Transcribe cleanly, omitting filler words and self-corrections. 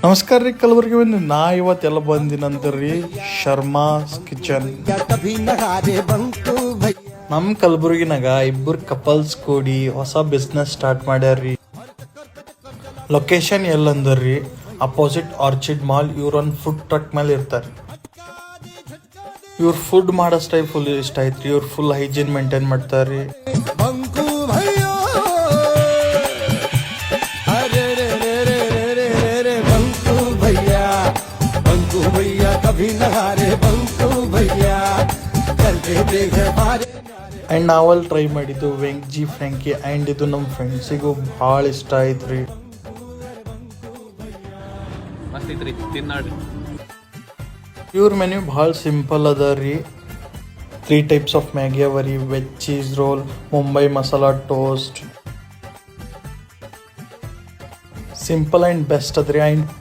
ನಮಸ್ಕಾರ ರೀ, ಕಲಬುರ್ಗಿ ಬಂದು ನಾ ಇವತ್ತೆಲ್ಲ ಬಂದಿನಂದ್ರಿ ಶರ್ಮಾಸ್ ಕಿಚನ್. ನಮ್ಮ ಕಲಬುರ್ಗಿನಾಗ ಇಬ್ಬರು ಕಪಲ್ಸ್ ಕೂಡಿ ಹೊಸ ಬಿಸ್ನೆಸ್ ಸ್ಟಾರ್ಟ್ ಮಾಡ್ಯಾರ್ರಿ. ಲೊಕೇಶನ್ ಎಲ್ಲಂದ್ರಿ ಅಪೋಸಿಟ್ ಆರ್ಚಿಡ್ ಮಾಲ್. ಇವ್ರೊಂದು ಫುಡ್ ಟ್ರಕ್ ಮೇಲೆ ಇರ್ತಾರೆ. ಇವ್ರ ಫುಡ್ ಮಾಡೋ ಸ್ಟೈಲ್ ಫುಲ್ ಇಷ್ಟ ಐತ್ರಿ. ಇವ್ರು ಫುಲ್ ಹೈಜೀನ್ ಮೇಂಟೈನ್ ಮಾಡ್ತಾರ್ರಿ. ಆ್ಯಂಡ್ ನಾವಲ್ಲಿ ಟ್ರೈ ಮಾಡಿದ್ದು ವೆಂಗ್ಜಿ ಫ್ರ್ಯಾಂಕಿ. ಆ್ಯಂಡ್ ಇದು ನಮ್ಮ ಫ್ರೆಂಡ್ಸಿಗೂ ಭಾಳ ಇಷ್ಟ ಐತ್ರಿ. ಇವ್ರ ಮೆನ್ಯೂ ಭಾಳ ಸಿಂಪಲ್ ಅದ ರೀ. 3 ಟೈಪ್ಸ್ ಆಫ್ ಮ್ಯಾಗಿ ಅವ ರೀ. Veg cheese roll, Mumbai masala toast. Simple and best ಅದ್ರಿ. ಆ್ಯಂಡ್